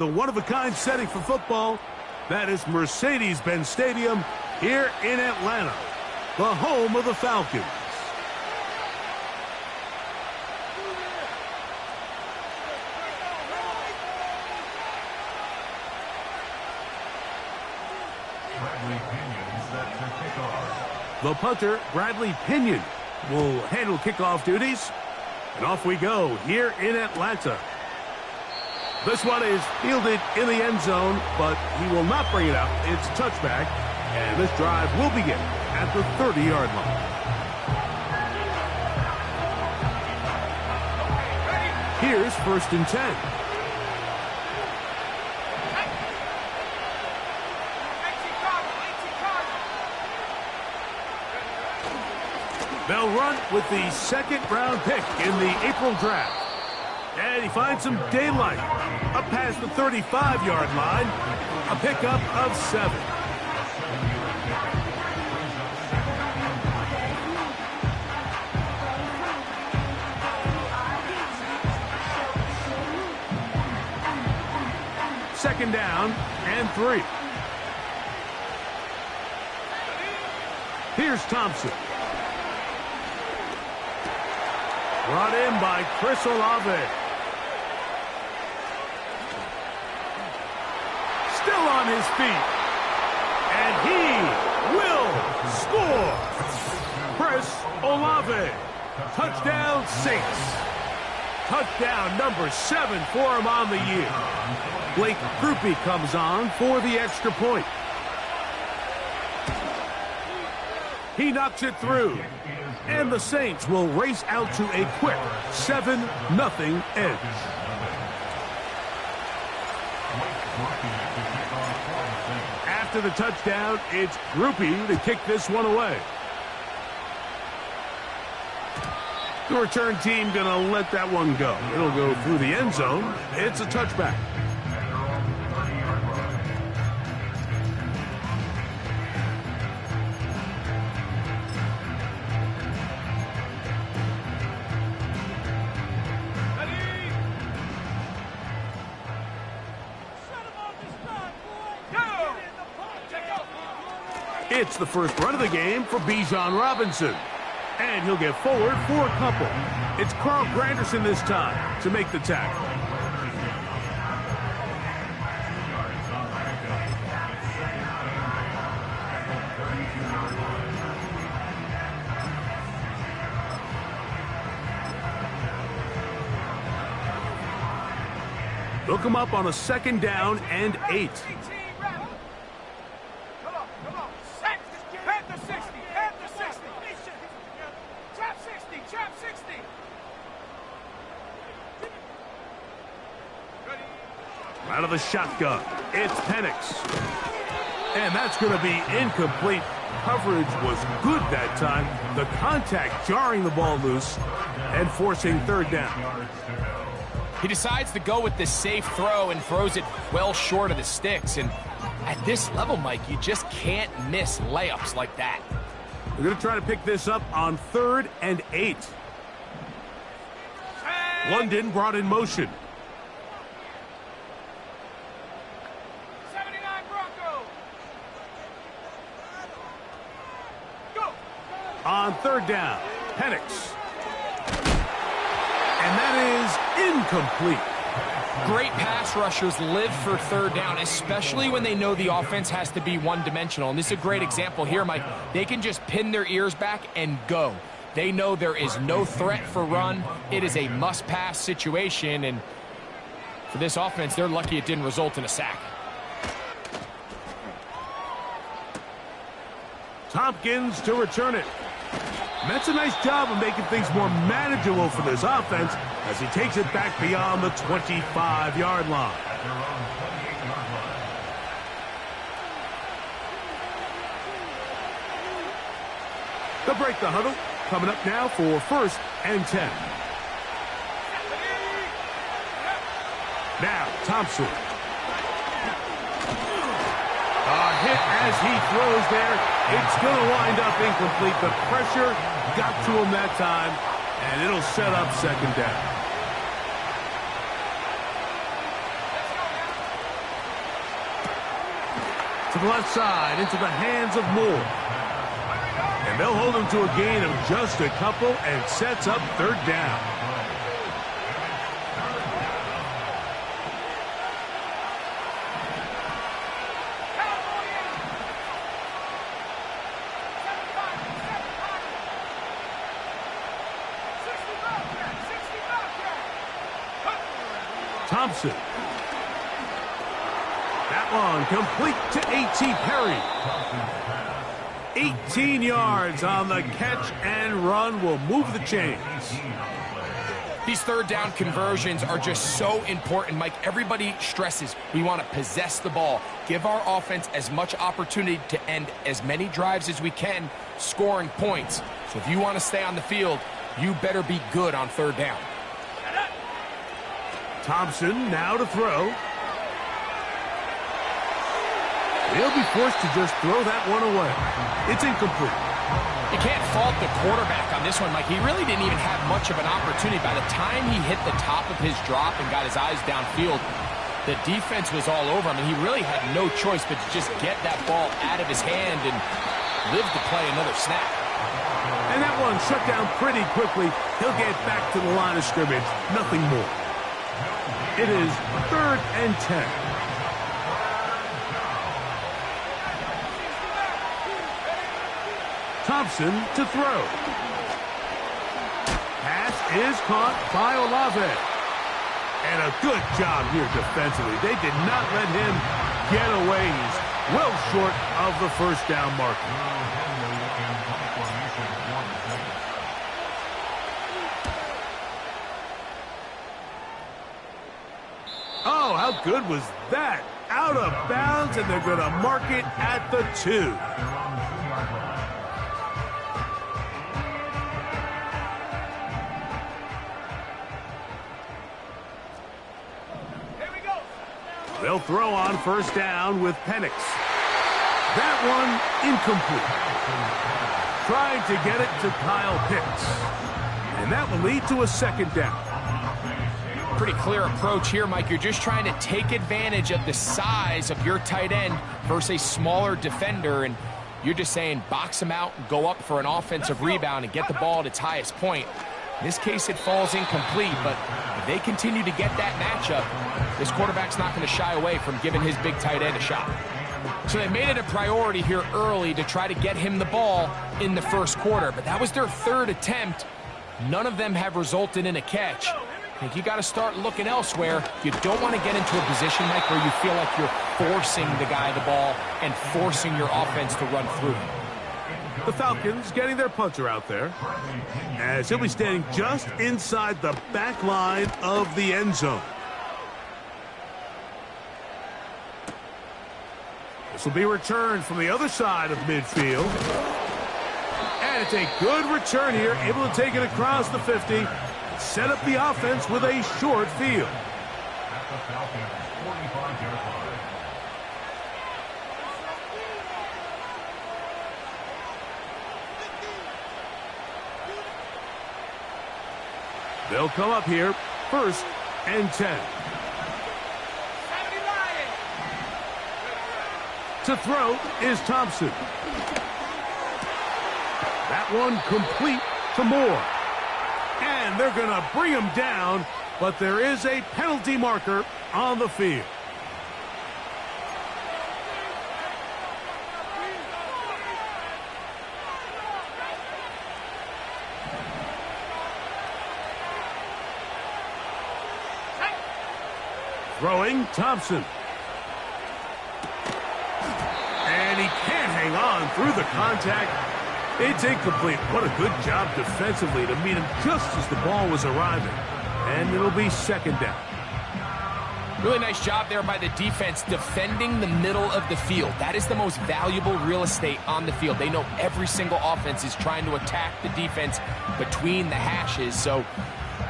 The one-of-a-kind setting for football, that is Mercedes-Benz Stadium here in Atlanta, the home of the Falcons. The punter, Bradley Pinion, will handle kickoff duties. And off we go here in Atlanta. This one is fielded in the end zone, but he will not bring it out. It's a touchback, and this drive will begin at the 30-yard line. Here's 1st and 10. They'll run with the 2nd-round pick in the April draft. And he finds some daylight up past the 35-yard line. A pickup of 7. Second down and 3. Here's Thompson. Brought in by Chris Olave. Still on his feet. And he will score. Chris Olave. Touchdown Saints. Touchdown number 7 for him on the year. Blake Grupe comes on for the extra point. He knocks it through. And the Saints will race out to a quick 7-0 edge. After the touchdown, it's Grupe to kick this one away. The return team going to let that one go. It'll go through the end zone. It's a touchback. It's the first run of the game for Bijan Robinson. And he'll get forward for a couple. It's Carl Granderson this time to make the tackle. Look him up on a 2nd down and 8. Out of the shotgun, it's Penix. And that's going to be incomplete. Coverage was good that time. The contact jarring the ball loose and forcing 3rd down. He decides to go with the safe throw and throws it well short of the sticks. And at this level, Mike, you just can't miss layups like that. We're going to try to pick this up on 3rd and 8. London brought in motion. On 3rd down, Penix. And that is incomplete. Great pass rushers live for 3rd down, especially when they know the offense has to be one-dimensional. And this is a great example here, Mike. They can just pin their ears back and go. They know there is no threat for run. It is a must-pass situation. And for this offense, they're lucky it didn't result in a sack. Tompkins to return it. And that's a nice job of making things more manageable for this offense as he takes it back beyond the 25-yard line. They'll break the huddle. Coming up now for 1st and 10. Now, Thompson. A hit as he throws there. It's going to wind up incomplete. The pressure got to him that time, and it'll set up 2nd down. To the left side, into the hands of Moore. And they'll hold him to a gain of just a couple and sets up third down. Thompson. That one complete to A.T. Perry. 18 yards on the catch and run will move the chains. These third down conversions are just so important, Mike. Everybody stresses we want to possess the ball, give our offense as much opportunity to end as many drives as we can, scoring points. So if you want to stay on the field, you better be good on third down. Thompson now to throw. He'll be forced to just throw that one away. It's incomplete. You can't fault the quarterback on this one, Mike. He really didn't even have much of an opportunity. By the time he hit the top of his drop and got his eyes downfield, the defense was all over him, and he really had no choice but to just get that ball out of his hand and live to play another snap. And that one shut down pretty quickly. He'll get back to the line of scrimmage. Nothing more. It is 3rd and 10. Thompson to throw. Pass is caught by Olave. And a good job here defensively. They did not let him get away. He's well short of the first down marker. Oh, how good was that? Out of bounds, and they're going to mark it at the 2. They'll throw on first down with Penix. That one incomplete. Trying to get it to Kyle Pitts. And that will lead to a second down. Pretty clear approach here, Mike. You're just trying to take advantage of the size of your tight end versus a smaller defender, and you're just saying box him out, go up for an offensive rebound, and get the ball at its highest point. In this case, it falls incomplete, but if they continue to get that matchup, this quarterback's not going to shy away from giving his big tight end a shot. So they made it a priority here early to try to get him the ball in the first quarter, but that was their 3rd attempt. None of them have resulted in a catch. I think you got to start looking elsewhere. You don't want to get into a position, Mike, where you feel like you're forcing the guy the ball and forcing your offense to run through him. The Falcons getting their punter out there, as he'll be standing just inside the back line of the end zone. This will be returned from the other side of midfield. And it's a good return here, able to take it across the 50. Set up the offense with a short field. They'll come up here, 1st and 10. To throw is Thompson. That one complete to Moore. And they're going to bring him down, but there is a penalty marker on the field. Throwing Thompson. And he can't hang on through the contact. It's incomplete. What a good job defensively to meet him just as the ball was arriving. And it'll be second down. Really nice job there by the defense defending the middle of the field. That is the most valuable real estate on the field. They know every single offense is trying to attack the defense between the hashes. So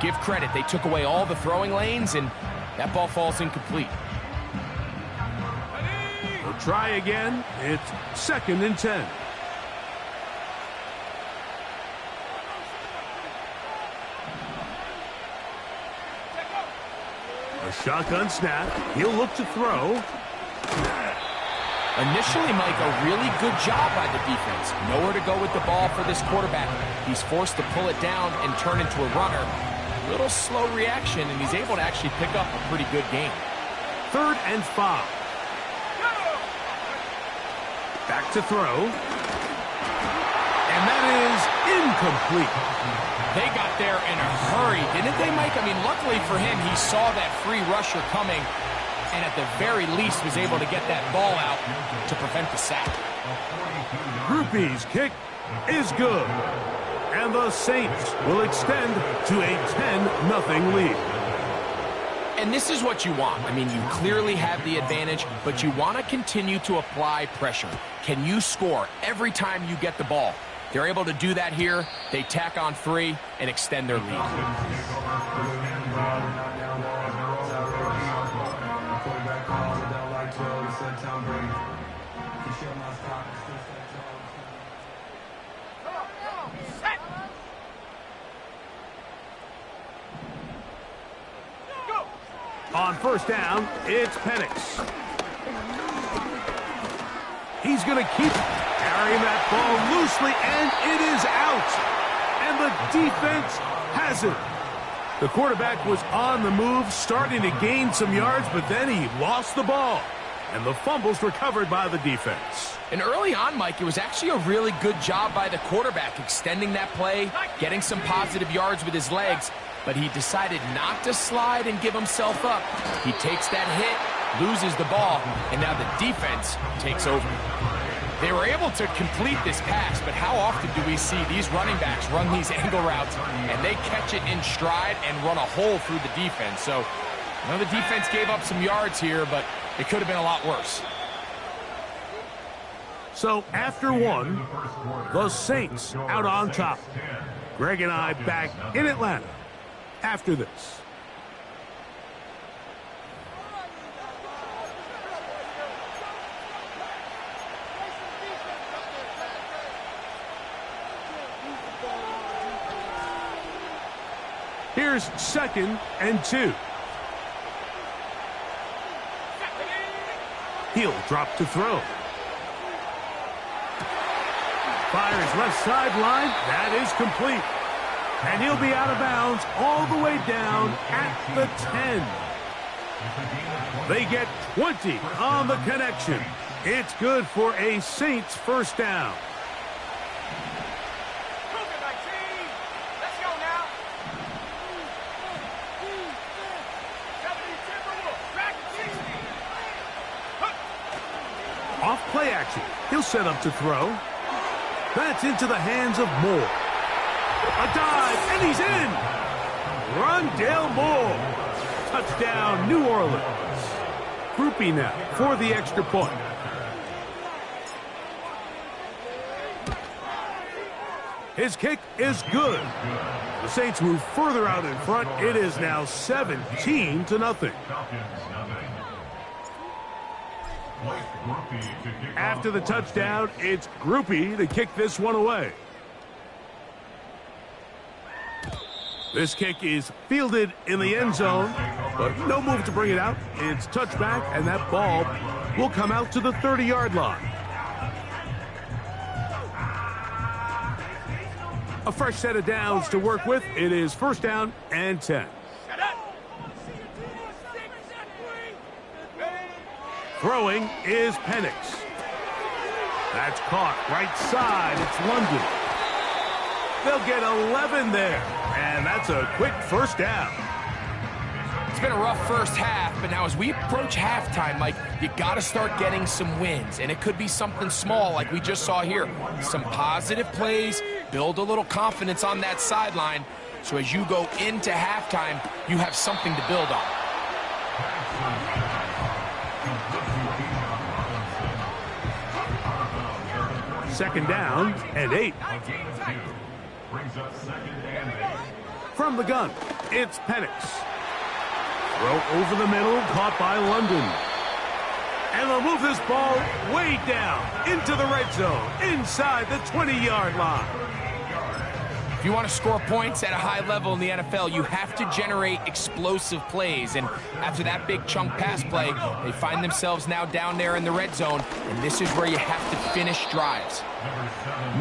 give credit. They took away all the throwing lanes, and that ball falls incomplete. We'll try again. It's 2nd and 10. A shotgun snap. He'll look to throw. Initially, Mike, a really good job by the defense. Nowhere to go with the ball for this quarterback. He's forced to pull it down and turn into a runner. Little slow reaction, and he's able to actually pick up a pretty good game. 3rd and 5. Back to throw. And that is incomplete. They got there in a hurry, didn't they, Mike? I mean, luckily for him, he saw that free rusher coming, and at the very least was able to get that ball out to prevent the sack. Groupie's kick is good. And the Saints will extend to a 10-0 lead. And this is what you want. I mean, you clearly have the advantage, but you want to continue to apply pressure. Can you score every time you get the ball? They're able to do that here. They tack on 3 and extend their lead. On 1st down, it's Penix. He's going to keep carrying that ball loosely, and it is out. And the defense has it. The quarterback was on the move, starting to gain some yards, but then he lost the ball. And the fumble's recovered by the defense. And early on, Mike, it was actually a really good job by the quarterback, extending that play, getting some positive yards with his legs, but he decided not to slide and give himself up. He takes that hit, loses the ball, and now the defense takes over. They were able to complete this pass, but how often do we see these running backs run these angle routes and they catch it in stride and run a hole through the defense? So, the defense gave up some yards here, but it could have been a lot worse. So, after 1, the Saints out on top. Greg and I back in Atlanta after this. Here's 2nd and 2. He'll drop to throw. Fires left sideline. That is complete. And he'll be out of bounds all the way down at the 10. They get 20 on the connection. It's good for a Saints 1st down. Off play action. He'll set up to throw. That's into the hands of Moore. A dive, and he's in. Rondale Moore. Touchdown, New Orleans. Groupie now for the extra point. His kick is good. The Saints move further out in front. It is now 17-0. After the touchdown, it's Groupie to kick this one away. This kick is fielded in the end zone, but no move to bring it out. It's touchback, and that ball will come out to the 30-yard line. A fresh set of downs to work with. It is 1st down and 10. Throwing is Penix. That's caught right side. It's London. They'll get 11 there, and that's a quick 1st down. It's been a rough first half, but now as we approach halftime, Mike, you got to start getting some wins, and it could be something small like we just saw here. Some positive plays, build a little confidence on that sideline, so as you go into halftime, you have something to build on. 2nd down and 8. From the gun, it's Penix. Throw over the middle, caught by London. And they'll move this ball way down into the red zone, inside the 20-yard line. If you want to score points at a high level in the NFL, you have to generate explosive plays. And after that big chunk pass play, they find themselves now down there in the red zone, and this is where you have to finish drives.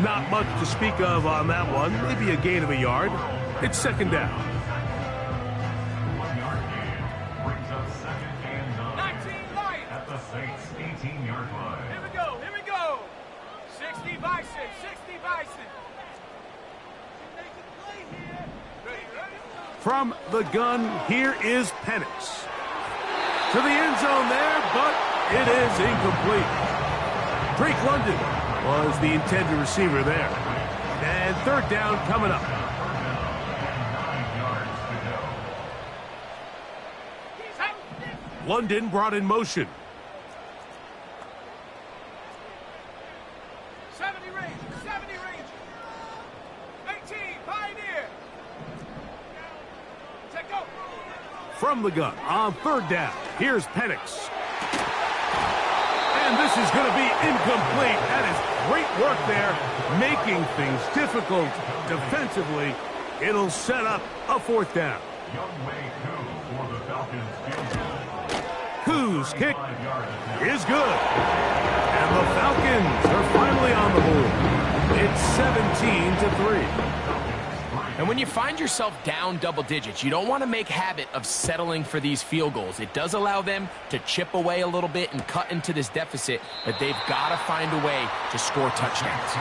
Not much to speak of on that one. Maybe a gain of a yard. It's second down. 19 Lions. At the Saints 18-yard line. Here we go. 60 Bison, 60 Bison. From the gun, here is Penix. To the end zone there, but it is incomplete. Drake London was the intended receiver there. And third down coming up. London brought in motion. 70 range. 18, Pioneer. Take go. From the gun on third down, here's Penix. And this is going to be incomplete. That is great work there, making things difficult defensively. It'll set up a fourth down. Koo's kick is good. And the Falcons are finally on the board. It's 17-3. And when you find yourself down double digits, you don't want to make habit of settling for these field goals. It does allow them to chip away a little bit and cut into this deficit, but they've got to find a way to score touchdowns.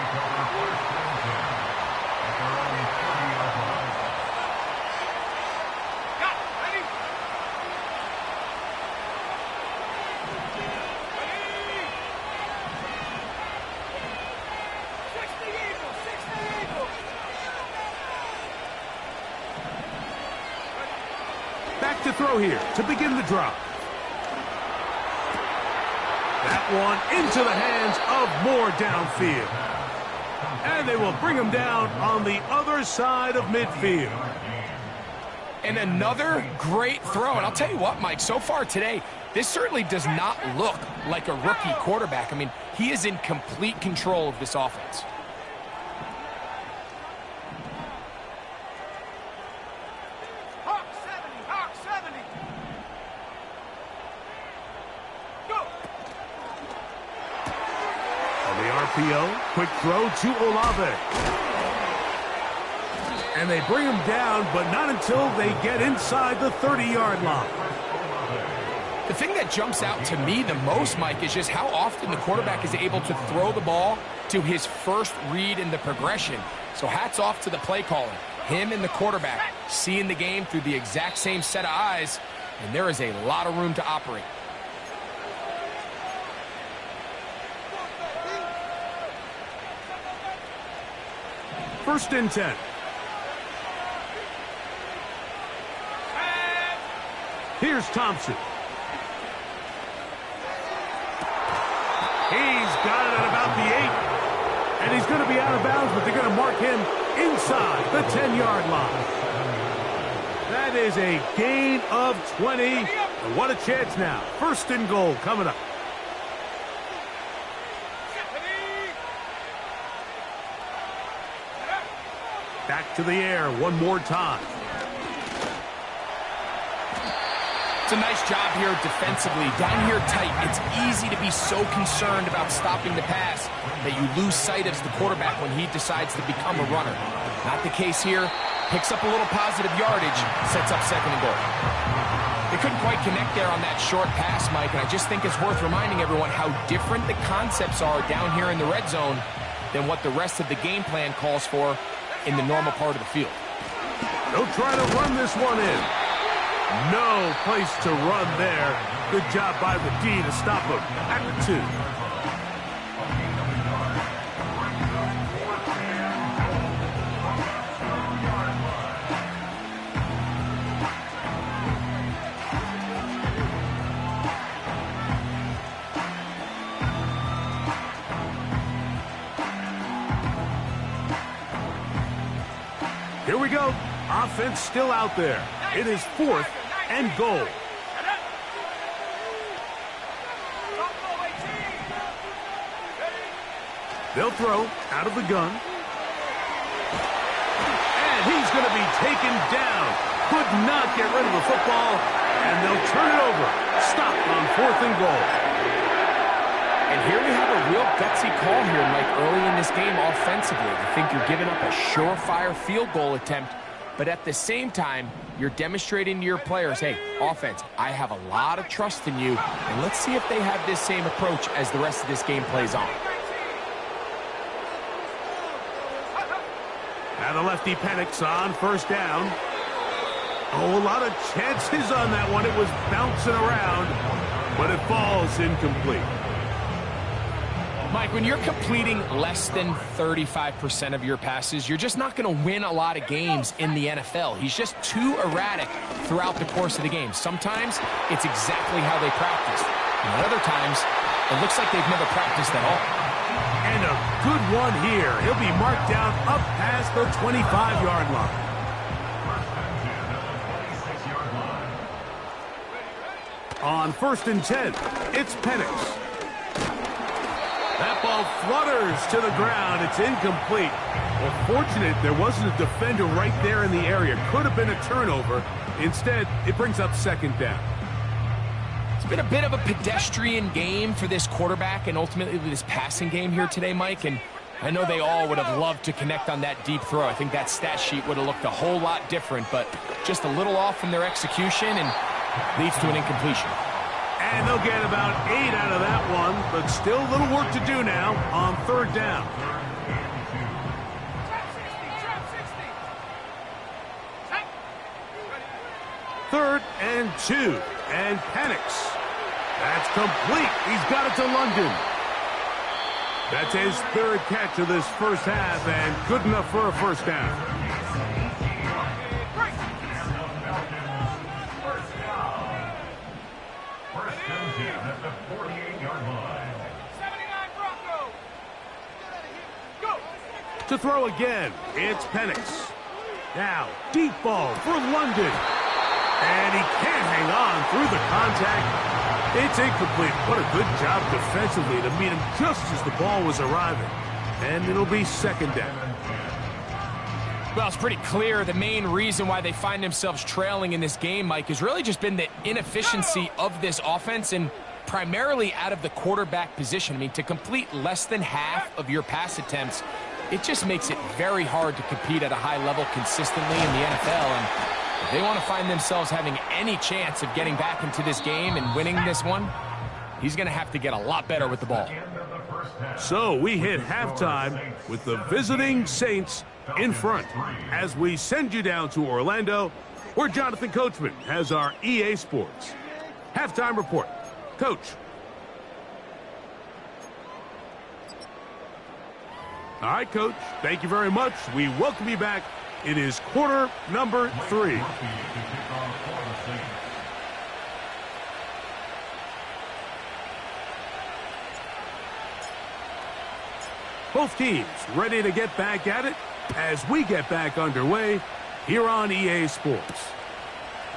Back to throw here to begin the drive. That one into the hands of Moore downfield. And they will bring him down on the other side of midfield. And another great throw. And I'll tell you what, Mike, so far today, this certainly does not look like a rookie quarterback. I mean, he is in complete control of this offense. Quick throw to Olave. And they bring him down, but not until they get inside the 30-yard line. The thing that jumps out to me the most, Mike, is just how often the quarterback is able to throw the ball to his first read in the progression. So hats off to the play caller. Him and the quarterback seeing the game through the exact same set of eyes, and there is a lot of room to operate. First and 10. Here's Thompson. He's got it at about the 8. And he's going to be out of bounds, but they're going to mark him inside the 10-yard line. That is a gain of 20. And what a chance now. First and goal coming up. Back to the air one more time. It's a nice job here defensively. Down here tight, it's easy to be so concerned about stopping the pass that you lose sight of the quarterback when he decides to become a runner. Not the case here. Picks up a little positive yardage, sets up second and goal. They couldn't quite connect there on that short pass, Mike, and I just think it's worth reminding everyone how different the concepts are down here in the red zone than what the rest of the game plan calls for in the normal part of the field. They'll try to run this one in. No place to run there. Good job by the D to stop him at the 2. Here we go. Offense still out there. It is 4th and goal. They'll throw out of the gun. And he's going to be taken down. Could not get rid of the football, and they'll turn it over. Stop on 4th and goal. And here we have a real gutsy call here, Mike, early in this game offensively. I think you're giving up a surefire field goal attempt, but at the same time, you're demonstrating to your players, hey, offense, I have a lot of trust in you, and let's see if they have this same approach as the rest of this game plays on. Now the lefty Penix on 1st down. Oh, a lot of chances on that one. It was bouncing around, but it falls incomplete. Mike, when you're completing less than 35% of your passes, you're just not going to win a lot of games in the NFL. He's just too erratic throughout the course of the game. Sometimes it's exactly how they practice. And other times, it looks like they've never practiced at all. And a good one here. He'll be marked down up past the 25-yard line. On 1st and 10, it's Penix. That ball flutters to the ground. It's incomplete. Well, fortunate there wasn't a defender right there in the area. Could have been a turnover. Instead, it brings up 2nd down. It's been a bit of a pedestrian game for this quarterback and ultimately this passing game here today, Mike. And I know they all would have loved to connect on that deep throw. I think that stat sheet would have looked a whole lot different, but just a little off in their execution and leads to an incompletion. And they'll get about 8 out of that one, but still a little work to do now on 3rd down. Third and 2, and Penix. That's complete. He's got it to London. That's his 3rd catch of this first half, and good enough for a 1st down. To throw again, it's Penix. Now, deep ball for London. And he can't hang on through the contact. It's incomplete. What a good job defensively to meet him just as the ball was arriving. And it'll be 2nd down. Well, it's pretty clear the main reason why they find themselves trailing in this game, Mike, has really just been the inefficiency of this offense and primarily out of the quarterback position. I mean, to complete less than half of your pass attempts, it just makes it very hard to compete at a high level consistently in the NFL. And if they want to find themselves having any chance of getting back into this game and winning this one, he's going to have to get a lot better with the ball. So we hit halftime with the visiting Saints in front as we send you down to Orlando, where Jonathan Coachman has our EA Sports halftime report. Coach. All right, Coach. Thank you very much. We welcome you back. It is quarter number 3. Both teams ready to get back at it as we get back underway here on EA Sports.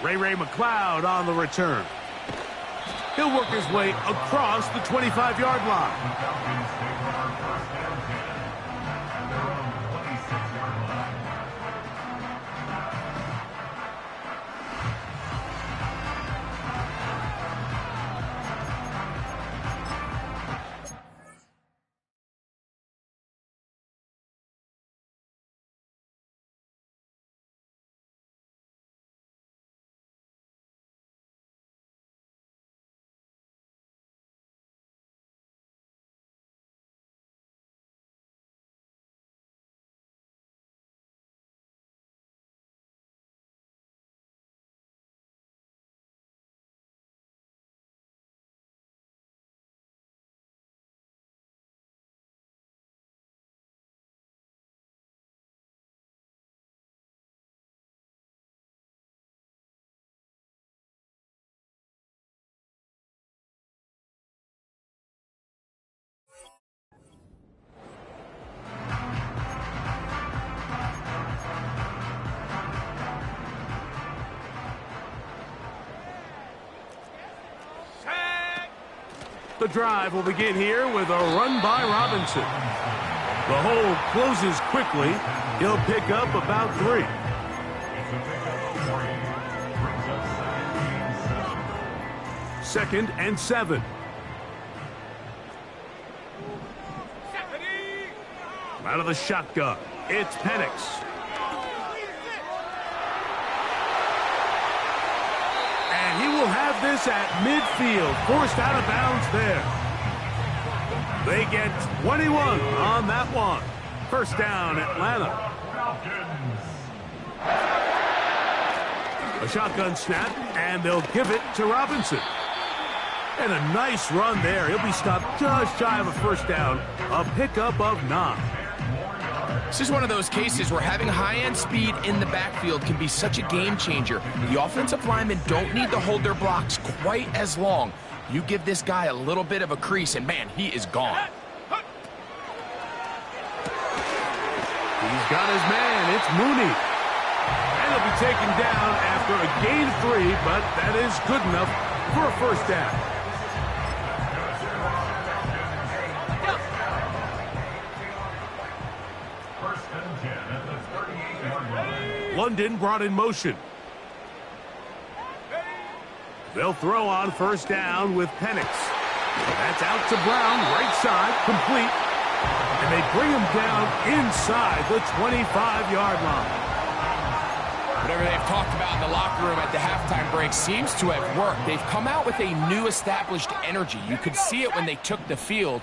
Ray McLeod on the return. He'll work his way across the 25-yard line. The drive will begin here with a run by Robinson. The hole closes quickly. He'll pick up about 3. Second and 7. Out of the shotgun, it's Penix. And he will have this at midfield, forced out of bounds there. They get 21 on that one. First down, Atlanta. A shotgun snap, and they'll give it to Robinson. And a nice run there. He'll be stopped just shy of a first down. A pickup of 9. This is one of those cases where having high-end speed in the backfield can be such a game changer. The offensive linemen don't need to hold their blocks quite as long. You give this guy a little bit of a crease, and man, he is gone. He's got his man. It's Mooney. And he'll be taken down after a gain of 3, but that is good enough for a first down. London brought in motion. They'll throw on first down with Penix. That's out to Brown, right side, complete. And they bring him down inside the 25-yard line. Whatever they've talked about in the locker room at the halftime break seems to have worked. They've come out with a new established energy. You could see it when they took the field.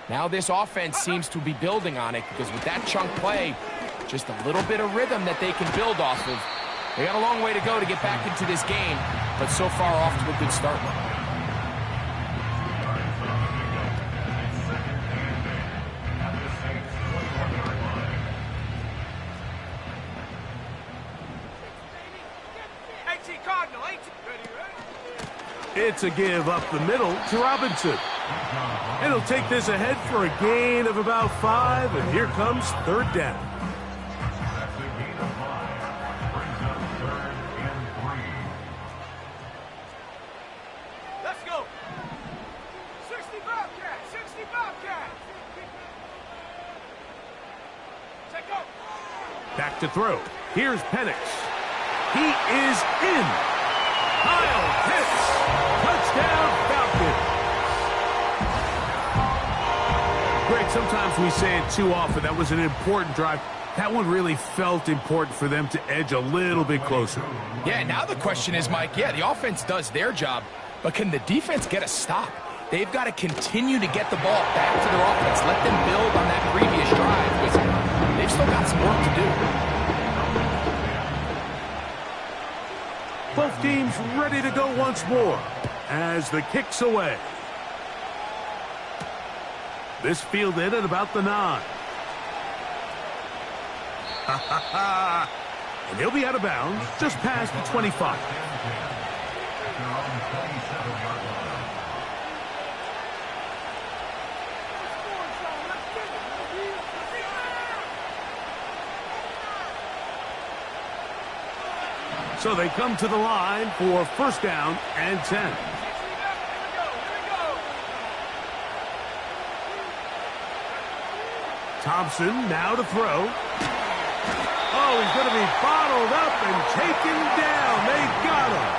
Now this offense seems to be building on it because with that chunk play, just a little bit of rhythm that they can build off of. They got a long way to go to get back into this game, but so far off to a good start. It's a give up the middle to Robinson. And he'll take this ahead for a gain of about 5, and here comes third down. Let's go. 60 Bobcat, 60 Bobcat. Check go. Back to throw. Here's Penix. He is in. Kyle Pitts. Touchdown, Falcons. Greg, sometimes we say it too often. That was an important drive. That one really felt important for them to edge a little bit closer. Yeah, now the question is, Mike, yeah, the offense does their job, but can the defense get a stop? They've got to continue to get the ball back to their offense. Let them build on that previous drive because they've still got some work to do. Both teams ready to go once more as the kick's away. This fielded at about the 9. And he'll be out of bounds just past the 25. So they come to the line for first down and 10. Thompson now to throw. Oh, he's going to be bottled up and taken down. They got him.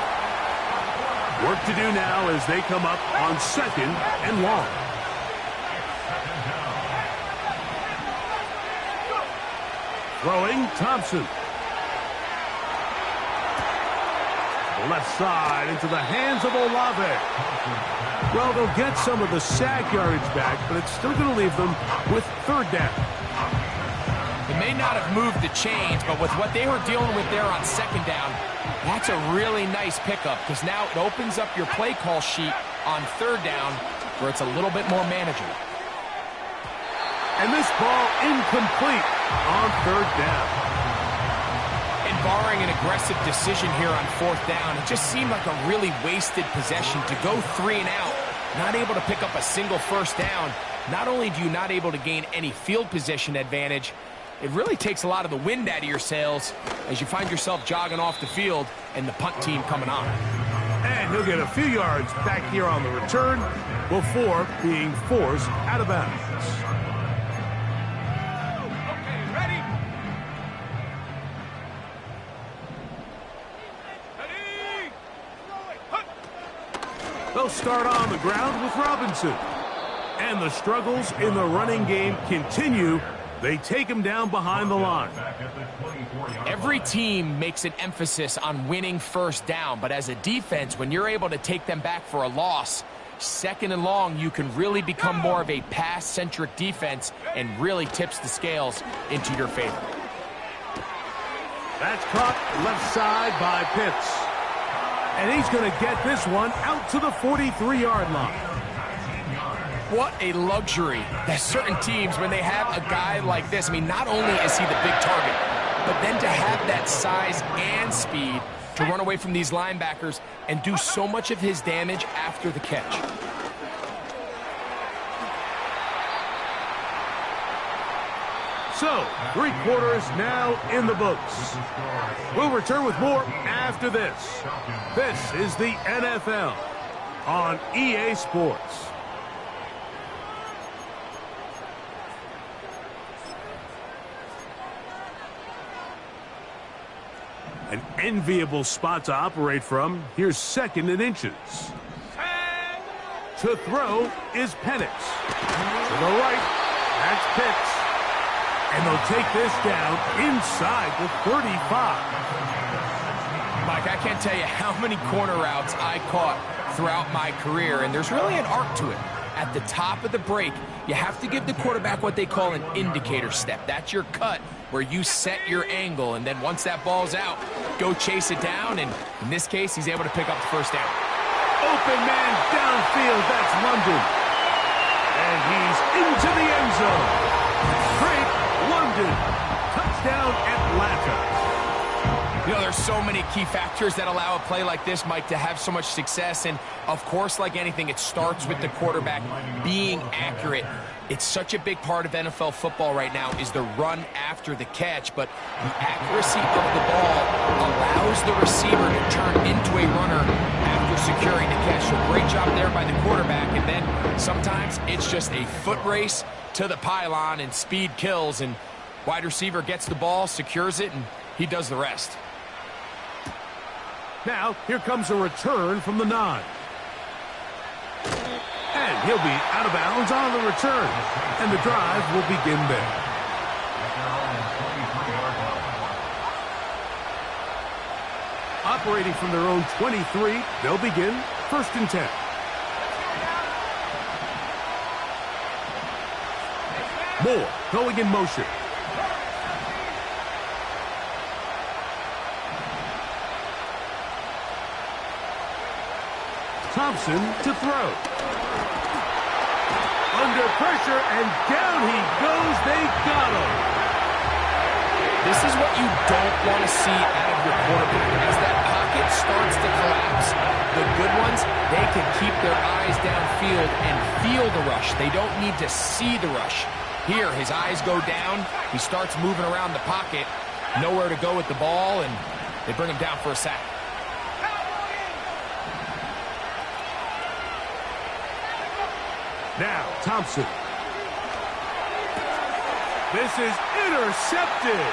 Work to do now as they come up on second and long. Throwing Thompson. Left side into the hands of Olave. Well, they'll get some of the sack yardage back, but it's still going to leave them with third down. They may not have moved the chains, but with what they were dealing with there on second down, that's a really nice pickup because now it opens up your play call sheet on third down where it's a little bit more manageable. And this ball incomplete on third down. Barring an aggressive decision here on fourth down, it just seemed like a really wasted possession to go 3 and out, not able to pick up a single first down. Not only do you not able to gain any field position advantage, it really takes a lot of the wind out of your sails as you find yourself jogging off the field and the punt team coming on. And he'll get a few yards back here on the return before being forced out of bounds. start on the ground with Robinson. And the struggles in the running game continue. They take him down behind the line. Every team makes an emphasis on winning first down, but as a defense, when you're able to take them back for a loss, second and long, you can really become more of a pass-centric defense and really tips the scales into your favor. That's caught left side by Pitts. And he's going to get this one out to the 43-yard line. What a luxury that certain teams, when they have a guy like this, I mean, not only is he the big target, but then to have that size and speed to run away from these linebackers and do so much of his damage after the catch. So, 3 quarters now in the books. We'll return with more after this. This is the NFL on EA Sports. An enviable spot to operate from. Here's 2nd and inches. To throw is Penix. To the right, that's Pitts. And they'll take this down inside the 35. Mike, I can't tell you how many corner routes I caught throughout my career, and there's really an arc to it. At the top of the break, you have to give the quarterback what they call an indicator step. That's your cut where you set your angle, and then once that ball's out, go chase it down, and in this case, he's able to pick up the first down. Open man downfield, that's London. And he's into the end zone. Great London. Touchdown Atlanta. You know, there's so many key factors that allow a play like this, Mike, to have so much success. And, of course, like anything, it starts with the quarterback being accurate. It's such a big part of NFL football right now is the run after the catch. But the accuracy of the ball allows the receiver to turn into a runner after securing the catch. So great job there by the quarterback. And then sometimes it's just a foot race to the pylon and speed kills. And wide receiver gets the ball, secures it, and he does the rest. Now, here comes a return from the 9. And he'll be out of bounds on the return. And the drive will begin there. Operating from their own 23, they'll begin 1st and 10. Moore going in motion. Thompson to throw. Under pressure, and down he goes. They got him. This is what you don't want to see out of your quarterback. As that pocket starts to collapse, the good ones, they can keep their eyes downfield and feel the rush. They don't need to see the rush. Here, his eyes go down. He starts moving around the pocket. Nowhere to go with the ball, and they bring him down for a sack. Now, Thompson. This is intercepted.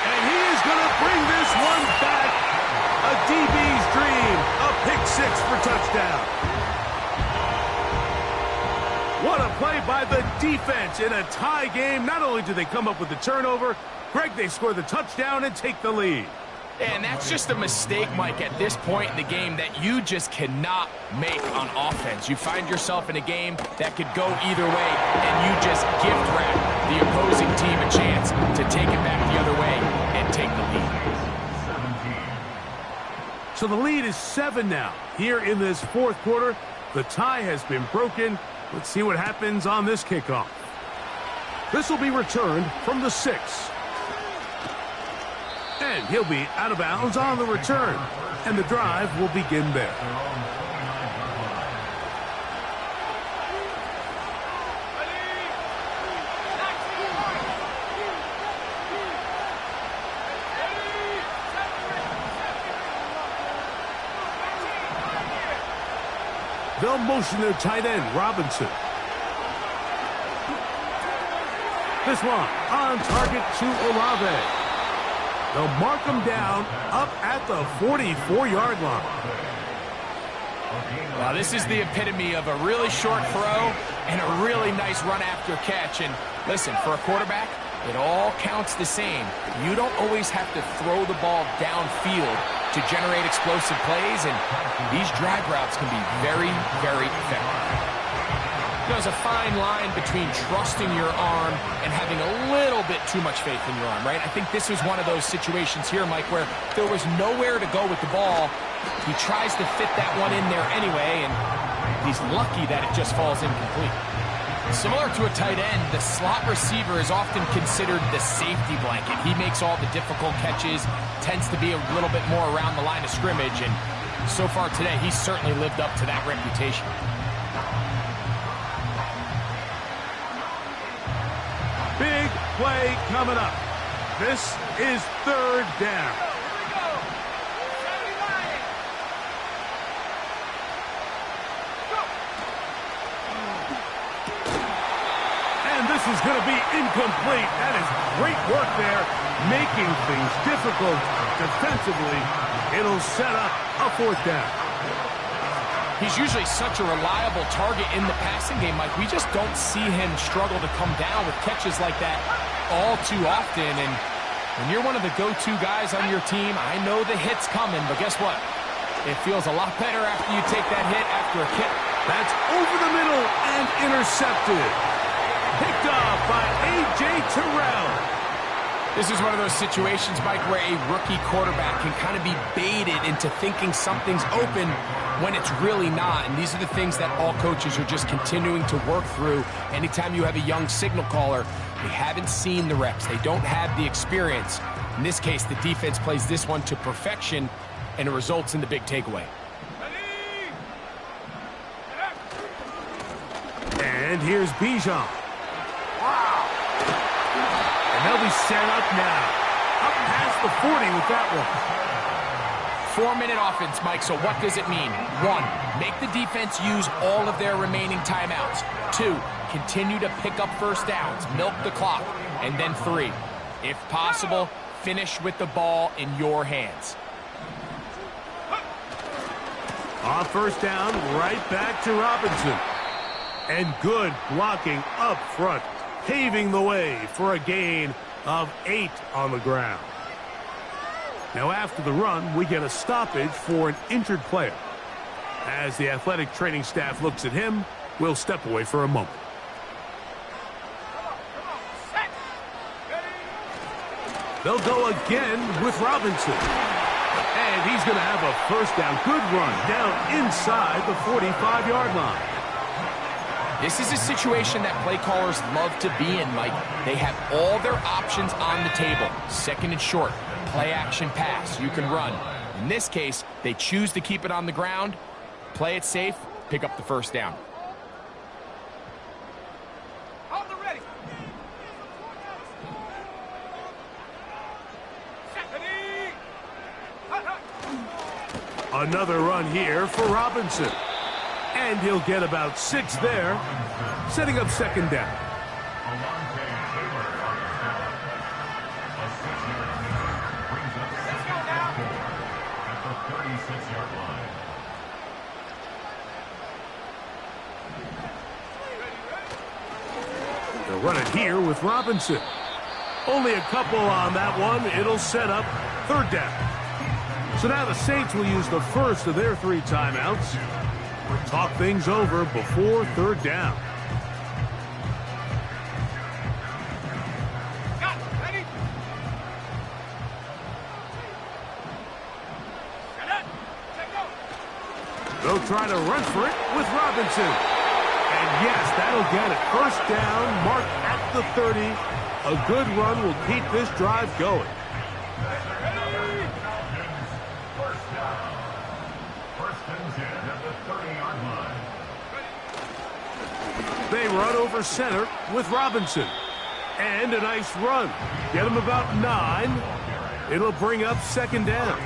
And he is going to bring this one back. A DB's dream. A pick 6 for touchdown. What a play by the defense in a tie game. Not only do they come up with the turnover, Greg, they score the touchdown and take the lead. And that's just a mistake, Mike, at this point in the game that you just cannot make on offense. You find yourself in a game that could go either way, and you just gift wrap the opposing team a chance to take it back the other way and take the lead. So the lead is 7 now. Here in this 4th quarter, the tie has been broken. Let's see what happens on this kickoff. This will be returned from the 6. And he'll be out of bounds on the return. And the drive will begin there. They'll motion their tight end, Robinson. This one on target to Olave. They'll mark him down up at the 44-yard line. Now, this is the epitome of a really short throw and a really nice run after catch. And listen, for a quarterback, it all counts the same. You don't always have to throw the ball downfield to generate explosive plays, and these drag routes can be very, very effective. There's a fine line between trusting your arm and having a little bit too much faith in your arm, right? I think this was one of those situations here, Mike, where there was nowhere to go with the ball. He tries to fit that one in there anyway, and he's lucky that it just falls incomplete. Similar to a tight end, the slot receiver is often considered the safety blanket. He makes all the difficult catches, tends to be a little bit more around the line of scrimmage, and so far today, he's certainly lived up to that reputation. Big play coming up. This is third down. And this is going to be incomplete. That is great work there, making things difficult defensively. It'll set up a fourth down. He's usually such a reliable target in the passing game, Mike. We just don't see him struggle to come down with catches like that all too often. And when you're one of the go-to guys on your team, I know the hit's coming, but guess what? It feels a lot better after you take that hit after a kick. That's over the middle and intercepted. Picked off by A.J. Terrell. This is one of those situations, Mike, where a rookie quarterback can kind of be baited into thinking something's open when it's really not. And these are the things that all coaches are just continuing to work through. Anytime you have a young signal caller, they haven't seen the reps. They don't have the experience. In this case, the defense plays this one to perfection, and it results in the big takeaway. And here's bihhhhh. And they'll be set up now. Up past the 40 with that one. 4-minute offense, Mike, so what does it mean? 1, make the defense use all of their remaining timeouts. 2, continue to pick up first downs, milk the clock. And then 3, if possible, finish with the ball in your hands. On first down, right back to Robinson. And good blocking up front, paving the way for a gain of 8 on the ground. Now after the run, we get a stoppage for an injured player. As the athletic training staff looks at him, we'll step away for a moment. They'll go again with Robinson. And he's going to have a first down. Good run down inside the 45-yard line. This is a situation that play callers love to be in, Mike. They have all their options on the table. Second and short, play action pass, you can run. In this case, they choose to keep it on the ground, play it safe, pick up the first down. Another run here for Robinson. And he'll get about 6 there, setting up second down. They'll run it here with Robinson. Only a couple on that one. It'll set up third down. So now the Saints will use the first of their 3 timeouts. Talk things over before third down. They'll try to run for it with Robinson. And yes, that'll get it. First down, marked at the 30. A good run will keep this drive going. They run over center with Robinson. And a nice run. Get him about 9. It'll bring up second down.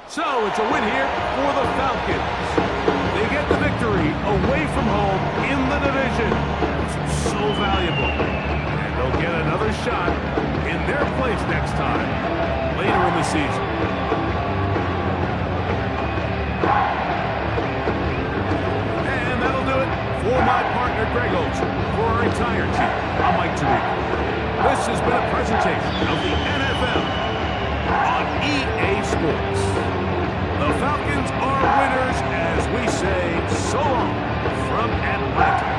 So it's a win here for the Falcons. They get the victory away from home the division. It's so valuable. And they'll get another shot in their place next time, later in the season. And that'll do it for my partner, Greg Olson. For our entire team, I'm Mike Tirico. This has been a presentation of the NFL on EA Sports. The Falcons are winners as we say so long from Atlanta.